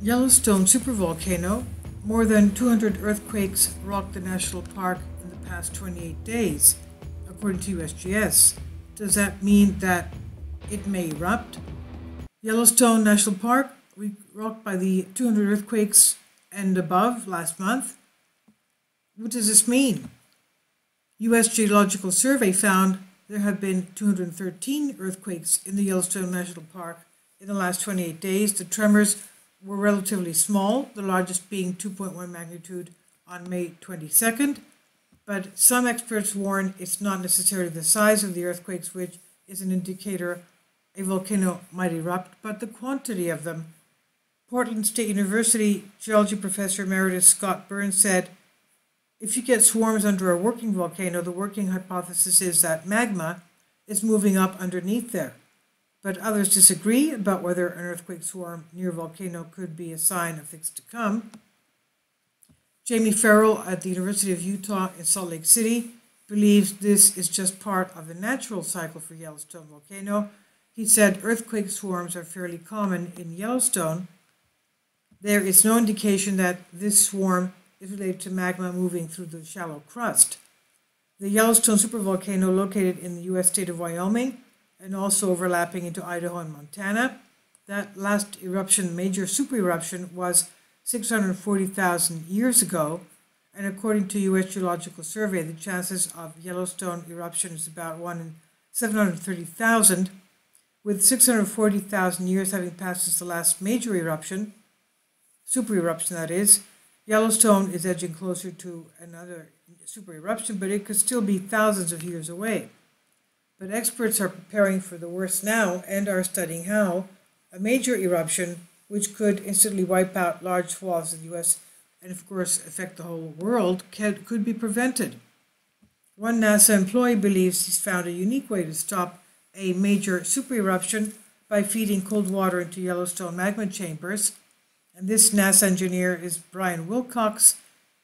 Yellowstone supervolcano. More than 200 earthquakes rocked the national park in the past 28 days, according to USGS. Does that mean that it may erupt? Yellowstone National Park rocked by the 200 earthquakes and above last month. What does this mean? U.S. Geological Survey found there have been 213 earthquakes in the Yellowstone National Park in the last 28 days. The tremors were relatively small, the largest being 2.1 magnitude on May 22nd. But some experts warn it's not necessarily the size of the earthquakes which is an indicator a volcano might erupt, but the quantity of them. Portland State University geology professor emeritus Scott Burns said, if you get swarms under a working volcano, the working hypothesis is that magma is moving up underneath there. But others disagree about whether an earthquake swarm near a volcano could be a sign of things to come. Jamie Farrell at the University of Utah in Salt Lake City believes this is just part of the natural cycle for Yellowstone volcano. He said earthquake swarms are fairly common in Yellowstone. There is no indication that this swarm is related to magma moving through the shallow crust. The Yellowstone supervolcano, located in the U.S. state of Wyoming and also overlapping into Idaho and Montana, that last eruption, major super eruption, was 640,000 years ago, and according to U.S. Geological Survey, the chances of Yellowstone eruption is about 1 in 730,000, with 640,000 years having passed since the last major eruption, super eruption that is. Yellowstone is edging closer to another super eruption, but it could still be thousands of years away. But experts are preparing for the worst now and are studying how a major eruption, which could instantly wipe out large swaths of the U.S. and of course affect the whole world, could be prevented. One NASA employee believes he's found a unique way to stop a major super eruption by feeding cold water into Yellowstone magma chambers. And this NASA engineer is Brian Wilcox.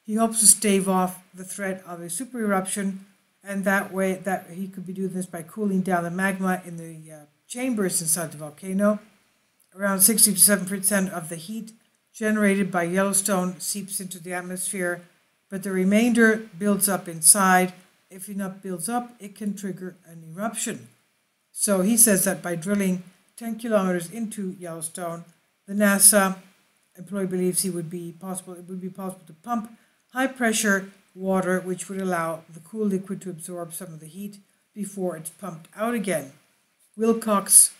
He hopes to stave off the threat of a super eruption, and that way that he could be doing this by cooling down the magma in the chambers inside the volcano. Around 60 to 7% of the heat generated by Yellowstone seeps into the atmosphere, but the remainder builds up inside. If enough builds up, it can trigger an eruption. So he says that by drilling 10 kilometers into Yellowstone, the NASA employee believes it would be possible to pump high pressure water, which would allow the cool liquid to absorb some of the heat before it's pumped out again. Wilcox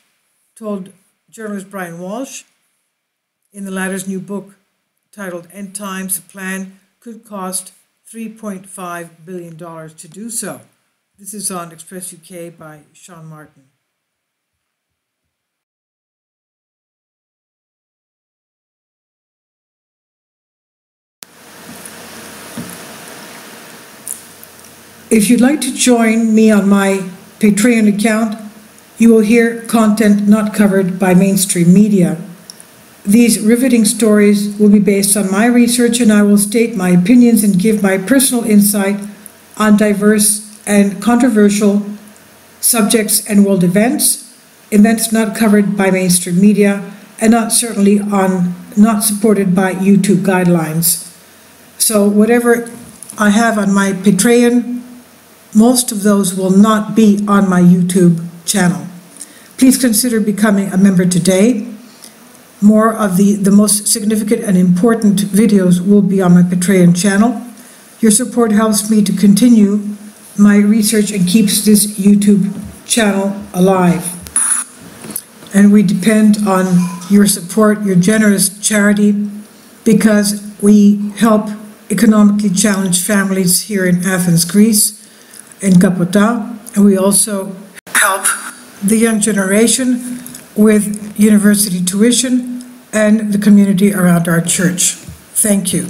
told journalist Brian Walsh in the latter's new book titled End Times, the plan could cost $3.5 billion to do so. This is on Express UK by Sean Martin. If you'd like to join me on my Patreon account, you will hear content not covered by mainstream media. These riveting stories will be based on my research, and I will state my opinions and give my personal insight on diverse and controversial subjects and world events not covered by mainstream media, and not supported by YouTube guidelines. So whatever I have on my Patreon, most of those will not be on my YouTube channel. Please consider becoming a member today. More of the most significant and important videos will be on my Patreon channel. Your support helps me to continue my research and keeps this YouTube channel alive. And we depend on your support, your generous charity, because we help economically challenged families here in Athens, Greece, in Kapota, and we also help the young generation with university tuition and the community around our church. Thank you.